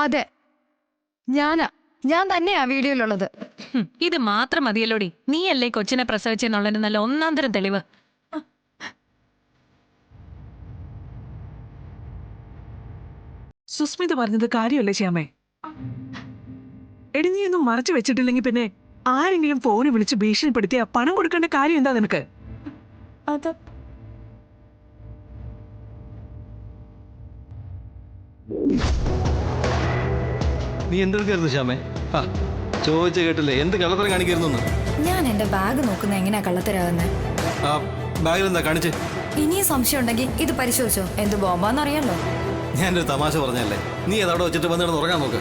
അതെ, ഞാൻ തന്നെയാ വീഡിയോയിലുള്ളത്. ഇത് മാത്രം മതിയല്ലോടി, നീയല്ലേ കൊച്ചിനെ പ്രസവിച്ചെന്നുള്ളതിന് നല്ല ഒന്നാം തരം തെളിവ്. സുസ്മിത പറഞ്ഞത് കാര്യമല്ലേ ശ്യാമേ? എടി, നീ ഒന്നും മറച്ചു വെച്ചിട്ടില്ലെങ്കിൽ പിന്നെ ആരെങ്കിലും ഫോണ് വിളിച്ച് ഭീഷണിപ്പെടുത്തിയ പണം കൊടുക്കേണ്ട കാര്യം എന്താ നിനക്ക്? അത് നീ എന്തെടുക്കായിരുന്നു ശ്യാമേ? ചോദിച്ച കേട്ടില്ലേ, എന്ത് കള്ളത്തരം കാണിക്കായിരുന്നു? ഞാൻ എന്റെ ബാഗ് നോക്കുന്ന എങ്ങനെയാ കള്ളത്തരാകുന്നത്? ആ ബാഗിൽ എന്താ കാണിച്ചേ? ഇനിയും സംശയം ഉണ്ടെങ്കിൽ ഇത് പരിശോധിച്ചോ, എന്ത് ബോംബാന്നറിയാലോ. ഞാനൊരു തമാശ പറഞ്ഞല്ലേ, നീ അതവിടെ വെച്ചിട്ട് വന്നിട്ട് ഉറങ്ങാൻ നോക്ക്.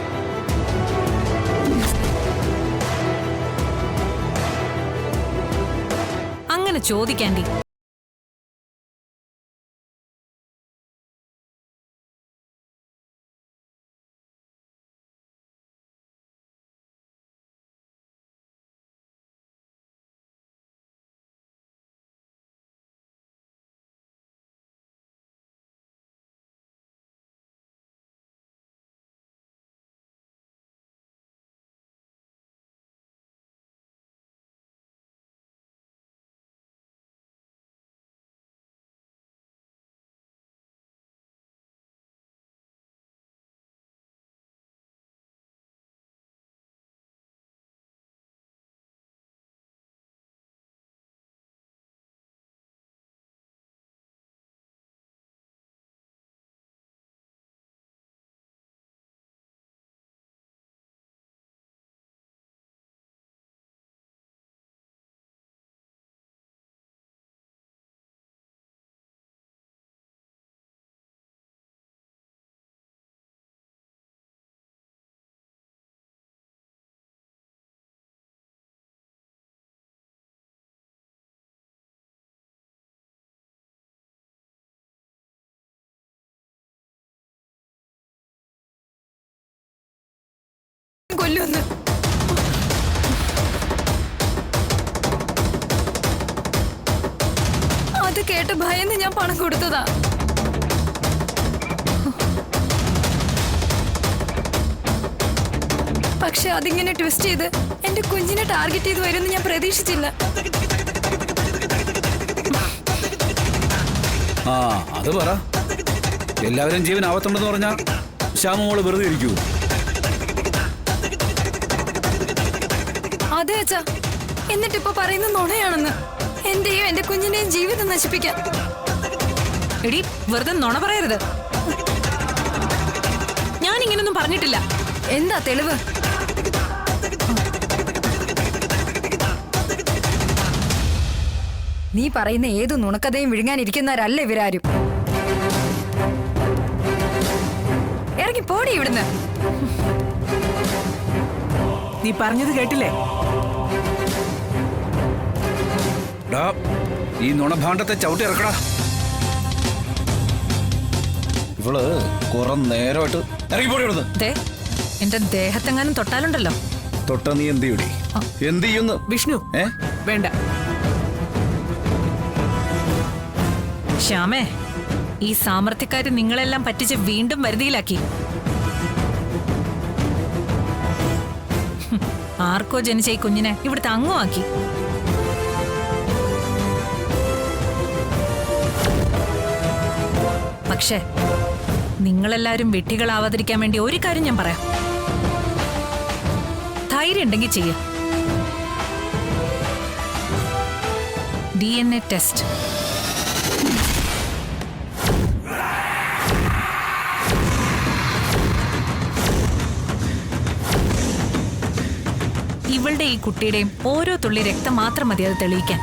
അങ്ങനെ ചോദിക്കാണ്ടി. കൊല്ലൊന്ന് അത് കേട്ട് ഭയന്ന് ഞാൻ പണം കൊടുത്തതാ. പക്ഷെ അതിങ്ങനെ ട്വിസ്റ്റ് ചെയ്ത് എന്റെ കുഞ്ഞിനെ ടാർഗറ്റ് ചെയ്ത് വരുമെന്ന് ഞാൻ പ്രതീക്ഷിച്ചില്ല. ആ അത് പറ, എല്ലാവരും ജീവൻ ആവത്തുണ്ടെന്ന് പറഞ്ഞാ ശ്യാമോള് വെറുതെ ഇരിക്കൂ? അതെ അച്ഛാ, എന്നിട്ടിപ്പോ പറയുന്ന നുണയാണെന്ന്. എന്റെയും എന്റെ കുഞ്ഞിന്റെയും ജീവിതം നശിപ്പിക്കാൻ. എടി, വെറുതെ നുണ പറയരുത്. ഞാൻ ഇങ്ങനൊന്നും പറഞ്ഞിട്ടില്ല. എന്താ തെളിവ്? നീ പറയുന്ന ഏതു നുണക്കഥയും വിഴുങ്ങാനിരിക്കുന്നവരല്ല ഇവരാരും. ഇറങ്ങി പോടി ഇവിടുന്ന്. നീ പറഞ്ഞത് കേട്ടില്ലേ? ഈ നുണഭാണ്ഡത്തെ ചവിട്ടി ഇറക്കടാ. ഇവള് കുറെ നേരമായിട്ട് ഇറങ്ങിപ്പോടി ഇവിടുന്ന്. എന്റെ ദേഹത്തെങ്ങാനും തൊട്ടാലുണ്ടല്ലോ. തൊട്ട നീ എന്ത് ചെയ്യൂടി? എന്ത് ചെയ്യുന്നു? വിഷ്ണു, വേണ്ട. ശ്യാമേ, ഈ സാമർത്ഥ്യക്കാര് നിങ്ങളെല്ലാം പറ്റിച്ച് വീണ്ടും വരുതിയിലാക്കി. ആർക്കോ ജനിച്ച ഈ കുഞ്ഞിനെ ഇവിടുത്തെ അംഗമാക്കി. പക്ഷേ നിങ്ങളെല്ലാരും വെട്ടികളാവാതിരിക്കാൻ വേണ്ടി ഒരു കാര്യം ഞാൻ പറയാം. ധൈര്യം ഉണ്ടെങ്കിൽ ചെയ്യ. DNA test. ഇവളുടെ ഈ കുട്ടിയുടെയും ഓരോ തുള്ളി രക്തം മാത്രം മതി അത് തെളിയിക്കാൻ.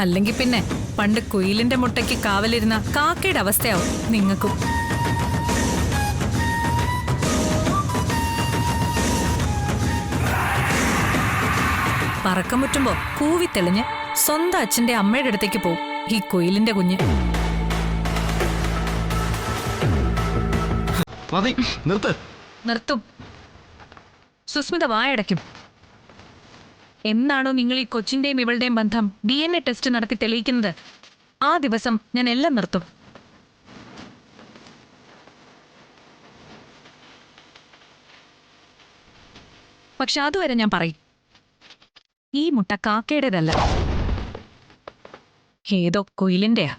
അല്ലെങ്കിൽ പിന്നെ പണ്ട് കുയിലിന്റെ മുട്ടയ്ക്ക് കാവലിരുന്ന കാക്കയുടെ അവസ്ഥയാവും നിങ്ങൾക്കും. പറക്കം മുറ്റുമ്പോ കൂവി തെളിഞ്ഞ് സ്വന്തം അച്ഛന്റെ അമ്മയുടെ അടുത്തേക്ക് പോവും ഈ കുയിലിന്റെ കുഞ്ഞ്. നിർത്തും. സുസ്മിത വായടയ്ക്കും. എന്നാണോ നിങ്ങൾ ഈ കൊച്ചിന്റെയും ഇവളുടെയും ബന്ധം DNA ടെസ്റ്റ് നടത്തി തെളിയിക്കുന്നത്, ആ ദിവസം ഞാൻ എല്ലാം നിർത്തും. പക്ഷെ അതുവരെ ഞാൻ പറയും, ഈ മുട്ട കാക്കയുടേതല്ല, ഏതോ കുയിലിന്റെയാ.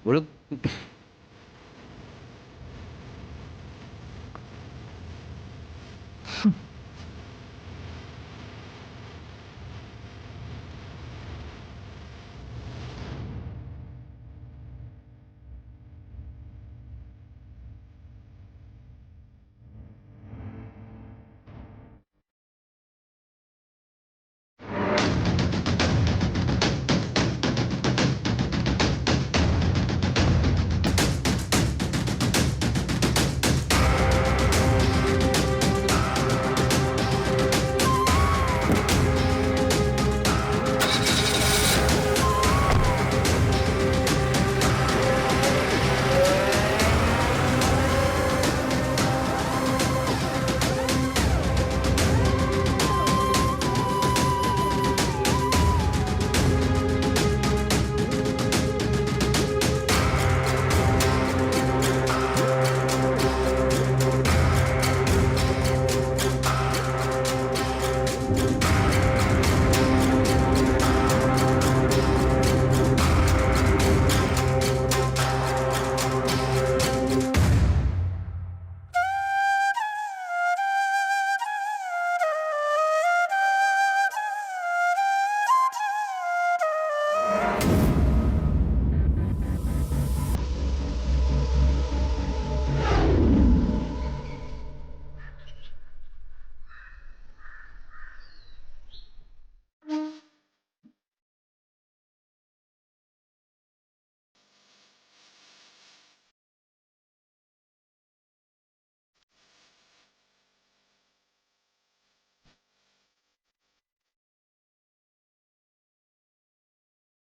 ഒരു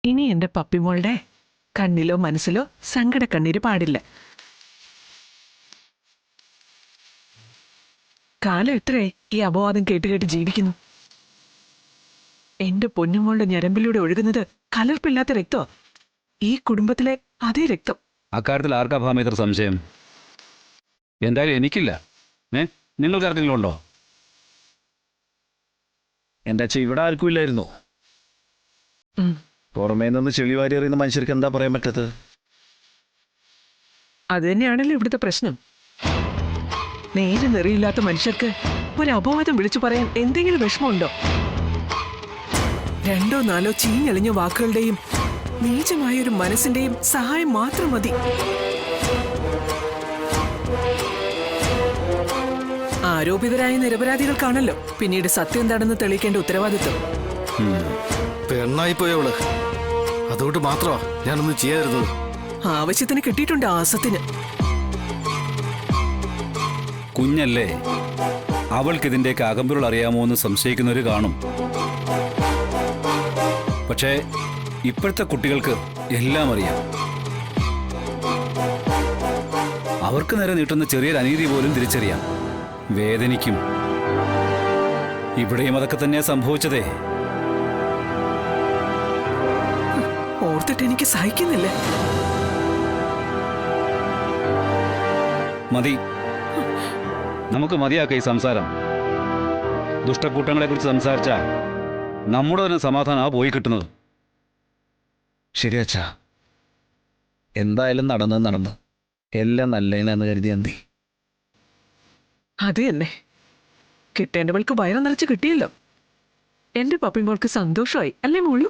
ഇനി എന്റെ പപ്പിമോളുടെ കണ്ണിലോ മനസ്സിലോ സങ്കട കണ്ണീര് പാടില്ല. കാലം എത്രയായി ഈ അപവാദം കേട്ട് കേട്ട് ജീവിക്കുന്നു. എന്റെ പൊന്നുമോളുടെ ഞരമ്പിലൂടെ ഒഴുകുന്നത് കലർപ്പില്ലാത്ത രക്തോ, ഈ കുടുംബത്തിലെ അതേ രക്തം. അക്കാര്യത്തിൽ ആർക്കാ ഭാമ ഇത്ര സംശയം? എന്തായാലും എനിക്കില്ല. നിങ്ങൾക്ക് ആർക്കെങ്കിലും ഉണ്ടോ? എൻ്റെ അച്ഛൻ ഇവിടെ ആർക്കും ഇല്ലായിരുന്നു. പുറമേ നിന്ന് ചെളി വാരി എറിയുന്ന മനുഷ്യർക്ക് എന്താ പറയാൻ പറ്റത്? അത് തന്നെയാണല്ലോ ഇവിടുത്തെ പ്രശ്നം. നേരെ നെറിയില്ലാത്ത മനുഷ്യർക്ക് ഒരു അപവാദം വിളിച്ചു പറയാൻ എന്തെങ്കിലും വിഷമമുണ്ടോ? 2 or 4 ചീഞ്ഞെളിഞ്ഞ വാക്കുകളുടെയും നീചമായൊരു മനസ്സിന്റെയും സഹായം മാത്രം മതി. ആരോപിതരായ നിരപരാധികൾക്കാണല്ലോ പിന്നീട് സത്യം എന്താണെന്ന് തെളിയിക്കേണ്ട ഉത്തരവാദിത്വം. പെണ്ണായി പോയവള്, അതുകൊണ്ട് മാത്രമാ ഞാനൊന്നും ചെയ്യാതിരുന്നത്. ആവശ്യത്തിന് കിട്ടിയിട്ടുണ്ട് ആസത്തിന്. കുഞ്ഞല്ലേ, അവൾക്കിതിൻ്റെയൊക്കെ അകമ്പുകൾ അറിയാമോ എന്ന് സംശയിക്കുന്നവർ കാണും. പക്ഷേ ഇപ്പോഴത്തെ കുട്ടികൾക്ക് എല്ലാം അറിയാം. അവർക്ക് നേരെ നീട്ടുന്ന ചെറിയൊരു അനീതി പോലും തിരിച്ചറിയാം. വേദനിക്കും. ഇവിടെയും അതൊക്കെ തന്നെയാ സംഭവിച്ചതേ. ഓർത്തിട്ട് എനിക്ക് സഹിക്കുന്നില്ല. മതി, നമുക്ക് മതിയാക്ക ഈ സംസാരം. ദുഷ്ടക്കൂട്ടങ്ങളെ കുറിച്ച് സംസാരിച്ചാൽ നമ്മുടെ തന്നെ സമാധാനം പോയി കിട്ടുന്നത്. ശരി അച്ഛാ, എന്തായാലും നടന്ന് എല്ലാം നല്ലതെന്ന് കരുതിയാ മതി. അത് തന്നെ, കിട്ടേണ്ടവൾക്ക് വയറ് നിറച്ച് കിട്ടിയല്ലോ. എന്റെ പപ്പിമോൾക്ക് സന്തോഷമായി അല്ലേ മോളു?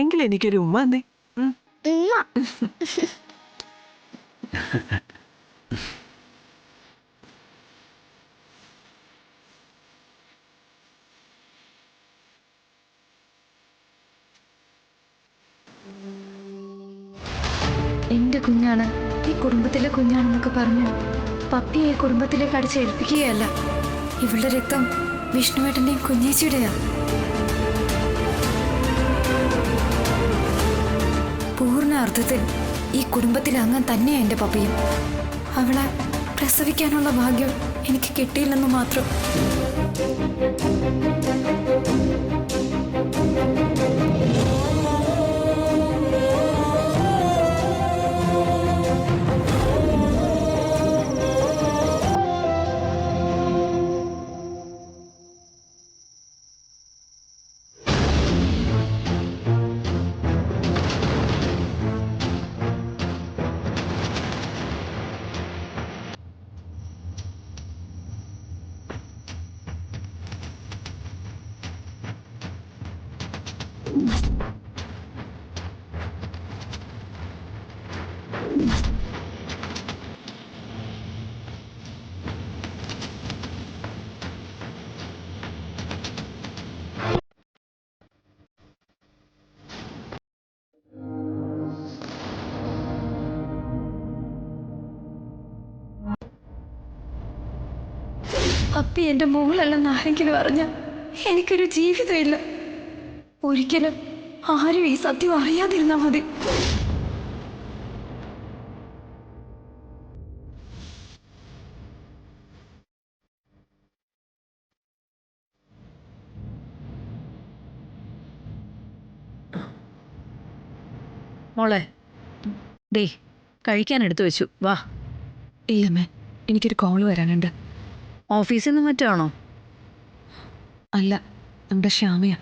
എങ്കിൽ എനിക്കൊരു ഉമ്മ തന്നേ. എന്റെ കുഞ്ഞാണ്, ഈ കുടുംബത്തിലെ കുഞ്ഞാണെന്നൊക്കെ പറഞ്ഞു പപ്പിയെ ഈ കുടുംബത്തിലേക്ക് അടിച്ചേൽപ്പിക്കുകയല്ല. ഇവളുടെ രക്തം വിഷ്ണുവേട്ടന്റെയും കുഞ്ഞേച്ചിയുടെയാ. പൂർണ്ണ അർത്ഥത്തിൽ ഈ കുടുംബത്തിലെ അംഗം തന്നെയാ എന്റെ പപ്പയും. അവളെ പ്രസവിക്കാനുള്ള ഭാഗ്യം എനിക്ക് കിട്ടിയില്ലെന്ന് മാത്രം. പപ്പി എൻ്റെ മോളല്ലെന്ന് ആരെങ്കിലും അറിഞ്ഞ എനിക്കൊരു ജീവിതമില്ല. ഒരിക്കലും ആരും ഈ സത്യം അറിയാതിരുന്നാൽ മതി. മോളെ, ഡേ കഴിക്കാൻ എടുത്തു വെച്ചു, വാ. ഇല്ലമ്മേ, എനിക്കൊരു കോള് വരാനുണ്ട്. ഓഫീസിൽ നിന്ന് മറ്റാണോ? അല്ല, നമ്മുടെ ശ്യാമയാ.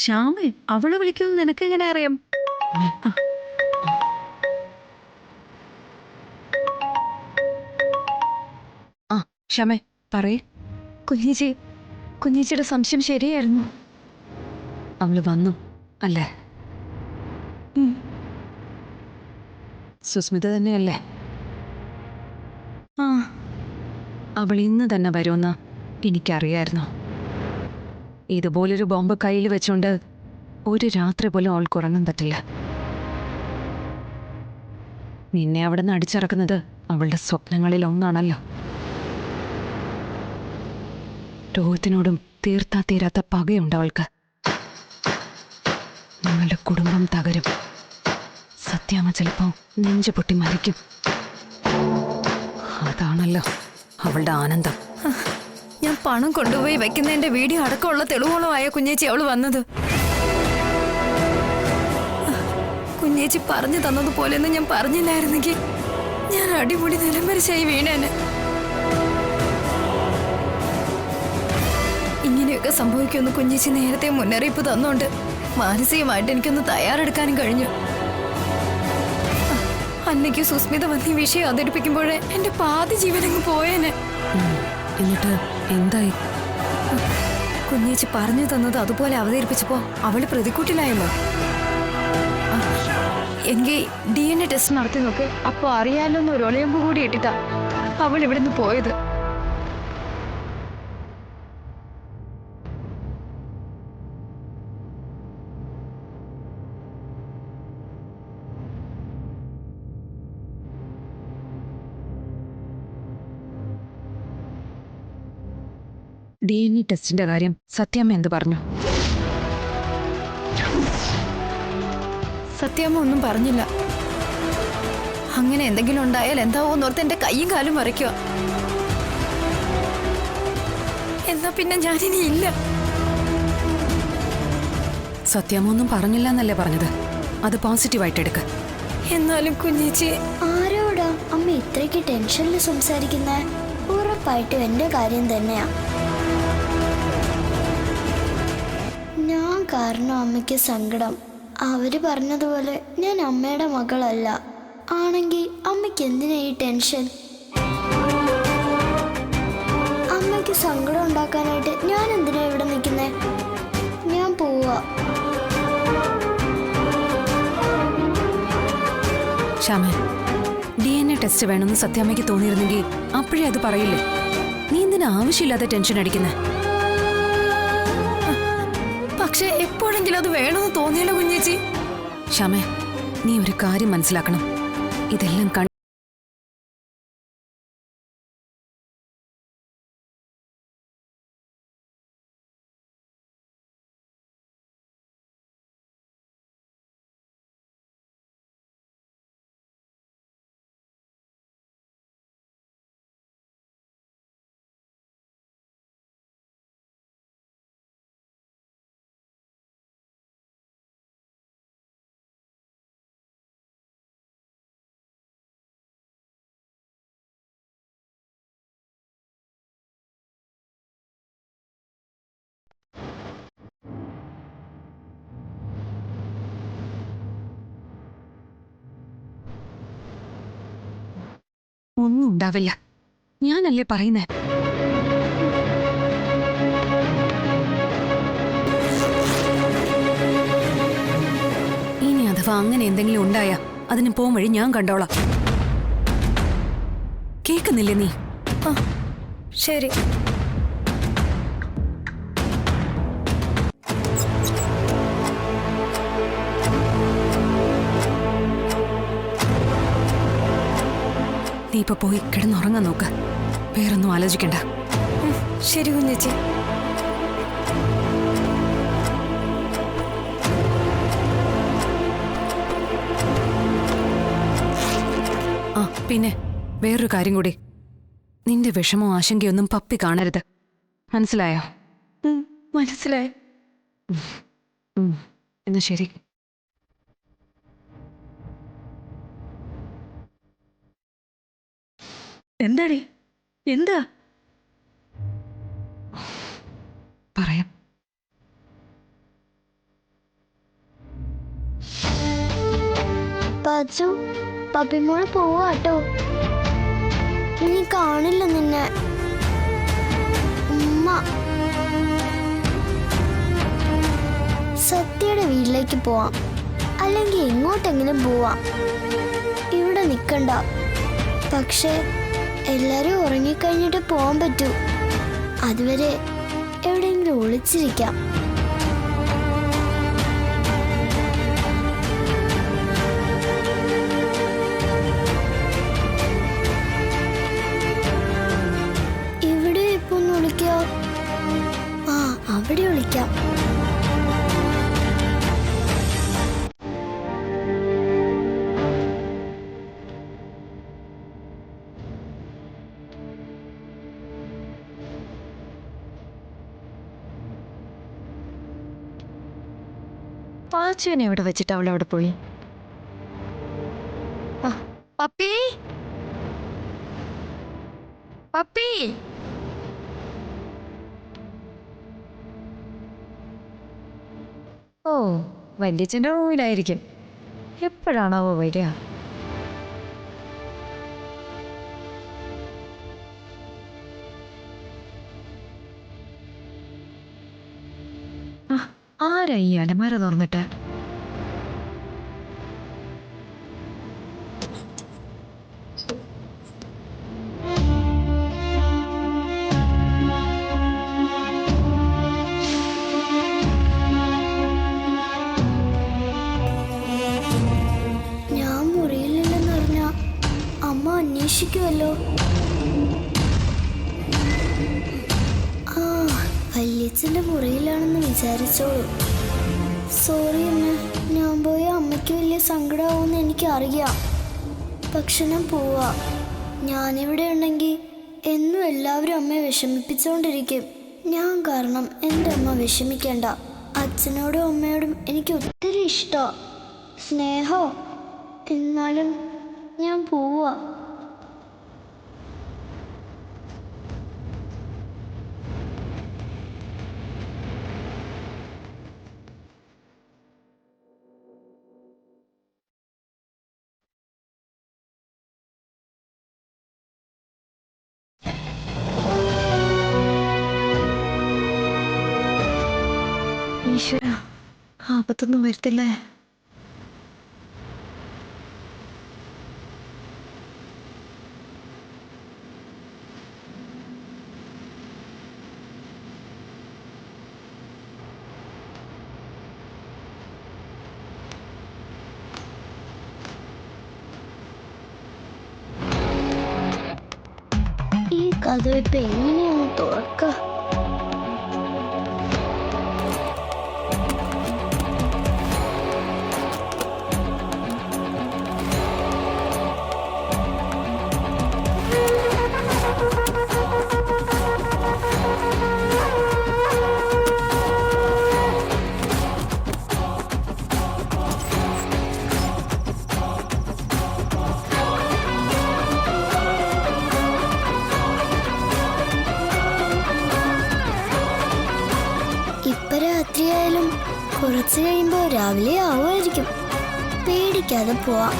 ശ്യാമേ, അവളെ വിളിക്കുന്നത് നിനക്ക് എങ്ങനെ അറിയാം? ആ ശ്യാമേ, പറയേ. കുഞ്ഞിച്ചിയുടെ സംശയം ശരിയായിരുന്നു. അവള് വന്നു അല്ലേ? സുസ്മിത തന്നെയല്ലേ? ആ, അവൾ ഇന്ന് തന്നെ വരുമെന്ന് എനിക്കറിയായിരുന്നു. ഇതുപോലൊരു ബോംബ് കയ്യിൽ വെച്ചുകൊണ്ട് ഒരു രാത്രി പോലും അവൾക്ക് ഉറങ്ങാൻ പറ്റില്ല. നിന്നെ അവിടെ നിന്ന് അടിച്ചിറക്കുന്നത് അവളുടെ സ്വപ്നങ്ങളിൽ ഒന്നാണല്ലോ. രോഹിത്തിനോടും തീർത്താ തീരാത്ത പകയുണ്ട് അവൾക്ക്. നിങ്ങളുടെ കുടുംബം തകരും. സത്യാമ്മ ചിലപ്പോ നെഞ്ചു പൊട്ടി മരിക്കും. അതാണല്ലോ അവളുടെ ആനന്ദം. ഞാൻ പണം കൊണ്ടുപോയി വെക്കുന്നതിന്റെ വീഡിയോ അടക്കമുള്ള തെളിവുകളുമായ കുഞ്ഞേച്ചി അവള് വന്നത്. കുഞ്ഞേച്ചി പറഞ്ഞു തന്നതുപോലെയൊന്നും ഞാൻ പറഞ്ഞില്ലായിരുന്നെങ്കിൽ ഞാൻ അടിപൊളി നിലംപരിശായി വീണേനെ. ഇങ്ങനെയൊക്കെ സംഭവിക്കുമെന്ന് കുഞ്ഞേച്ചി നേരത്തെ മുന്നറിയിപ്പ് തന്നോണ്ട് മാനസികമായിട്ട് എനിക്കൊന്ന് തയ്യാറെടുക്കാനും കഴിഞ്ഞു. അന്നയ്ക്ക് സുസ്മിത വന്ന് ഈ വിഷയം അവതരിപ്പിക്കുമ്പോഴേ എന്റെ പാതി ജീവനങ്ങ് പോയേനെ. എന്നിട്ട് എന്തായി? കുഞ്ഞേച്ചി പറഞ്ഞു തന്നത് അതുപോലെ അവതരിപ്പിച്ചപ്പോ അവള് പ്രതിക്കൂട്ടിലായല്ലോ. എനിക്ക് DNA ടെസ്റ്റ് നടത്തി നോക്ക്. അപ്പൊ അറിയാലോന്ന് ഒരു ഒളിയമ്പ് കൂടി ഇട്ടിട്ടാ അവൾ ഇവിടുന്ന് പോയത്. DNA ടെസ്റ്റിന്റെ കാര്യം സത്യാമ്മ എന്ത് പറഞ്ഞു? സത്യാമ്മ ഒന്നും പറഞ്ഞില്ല. അങ്ങനെ എന്തെങ്കിലും ഉണ്ടായാൽ എന്താവോന്നോർത്ത് എന്റെ കൈയും കാലും മറിക്കുക. എന്നാ പിന്നെ ഞാനിനി ഇല്ല. സത്യാമ്മ ഒന്നും പറഞ്ഞില്ല എന്നല്ലേ പറഞ്ഞത്? അത് പോസിറ്റീവായിട്ട് എടുക്ക. എന്നാലും കുഞ്ഞേച്ചി, ആരോടാ അമ്മ ഇത്രയ്ക്ക് ടെൻഷനിൽ സംസാരിക്കുന്നേ? ഉറപ്പായിട്ടും എന്റെ കാര്യം തന്നെയാ. ഞാൻ കാരണം അമ്മയ്ക്ക് സങ്കടം. അവര് പറഞ്ഞതുപോലെ ഞാൻ അമ്മയുടെ മകളല്ല. ആണെങ്കിൽ അമ്മയ്ക്ക് എന്തിനാ ഈ ടെൻഷൻ? അമ്മയ്ക്ക് സങ്കടം ഉണ്ടാക്കാനായിട്ട് ഞാൻ എന്തിനാ ഇവിടെ നിൽക്കുന്നേ? ഞാൻ പോവാ. ശ്യാമേ, DNA ടെസ്റ്റ് വേണമെന്ന് സത്യാമ്മയ്ക്ക് തോന്നിയിരുന്നെങ്കിൽ അപ്പോഴേ അത് പറയില്ലേ? നീ എന്തിനാ ആവശ്യമില്ലാതെ ടെൻഷൻ അടിക്കുന്നേ? പക്ഷെ എപ്പോഴെങ്കിലും അത് വേണമെന്ന് തോന്നിയല്ലോ കുഞ്ഞേച്ചി. ശ്യാമേ, നീ ഒരു കാര്യം മനസ്സിലാക്കണം. ഇതെല്ലാം ഒന്നും ഉണ്ടാവില്ല. ഞാനല്ലേ പറയുന്നേ. അഥവാ അങ്ങനെ എന്തെങ്കിലും ഉണ്ടായാ അതിന് പോം വഴി ഞാൻ കണ്ടോളാം. കേൾക്കുന്നില്ലേ നീ? ആ ശരി. നീ ഇപ്പൊ പോയി കിടന്നുറങ്ങാൻ നോക്ക്. വേറൊന്നും ആലോചിക്കണ്ട. ശരി കുഞ്ഞേച്ചി. ആ പിന്നെ വേറൊരു കാര്യം കൂടി. നിന്റെ വിഷമോ ആശങ്കയൊന്നും പപ്പി കാണരുത്. മനസ്സിലായോ? മനസ്സിലായി. എന്നാ ശരി. എന്താടി? എന്താ? പറയാം. പാച്ചു, പപ്പിമോള് പോവാട്ടോ. ഇനി കാണില്ല നിന്നെ. ഉമ്മ സത്യയുടെ വീട്ടിലേക്ക് പോവാം, അല്ലെങ്കിൽ എങ്ങോട്ടെങ്കിലും പോവാം. ഇവിടെ നിക്കണ്ട. പക്ഷെ എല്ലാരും ഉറങ്ങിക്കഴിഞ്ഞിട്ട് പോവാൻ പറ്റൂ. അതുവരെ എവിടെയെങ്കിലും ഒളിച്ചിരിക്കാം. ഇവിടെ ഇപ്പൊ ഒന്ന് വിളിക്കോ? ആ, അവിടെ വിളിക്കാം. പാച്ചുവിനെ എവിടെ വെച്ചിട്ട് അവൾ അവിടെ പോയി? Puppy, puppy. ഓ, വല്യച്ഛൻ്റെ റൂമിലായിരിക്കും. എപ്പോഴാണാവോ വരിക? ആരാ ഈ അലമാര തുറന്നിട്ട്? ഞാൻ മുറിയിലില്ലെന്ന് പറഞ്ഞ അമ്മ അന്വേഷിക്കുമല്ലോ. ആ, വല്യച്ഛൻ്റെ മുറിയിലാണെന്ന് വിചാരിച്ചോളൂ. സോറി അമ്മ, ഞാൻ പോയ അമ്മയ്ക്ക് വലിയ സങ്കടമാവുമെന്ന് എനിക്കറിയാം. പക്ഷെ ഞാൻ പോവാ. ഞാനിവിടെ ഉണ്ടെങ്കിൽ എന്നും എല്ലാവരും അമ്മയെ വിഷമിപ്പിച്ചുകൊണ്ടിരിക്കും. ഞാൻ കാരണം എൻ്റെ അമ്മ വിഷമിക്കേണ്ട. അച്ഛനോടും അമ്മയോടും എനിക്ക് ഒത്തിരി ഇഷ്ടമാണ്, സ്നേഹം. എന്നാലും ഞാൻ പോവാ. ഈശ്വര, ആപത്തൊന്നും വരുത്തില്ലേ? ഈ കഥ ഇപ്പൊ എങ്ങനെയാണ് തുറക്കുക? രാത്രിയായാലും കുറച്ച് കഴിയുമ്പോൾ രാവിലെ ആവുമായിരിക്കും. പേടിക്കാതെ പോവാം.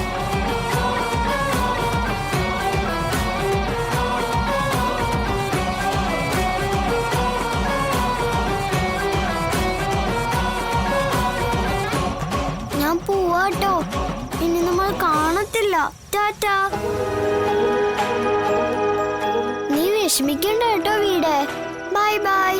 ഞാൻ പോവാട്ടോ. ടാറ്റാ. നീ വിഷമിക്കണ്ട കേട്ടോ വീട്. Bye bye.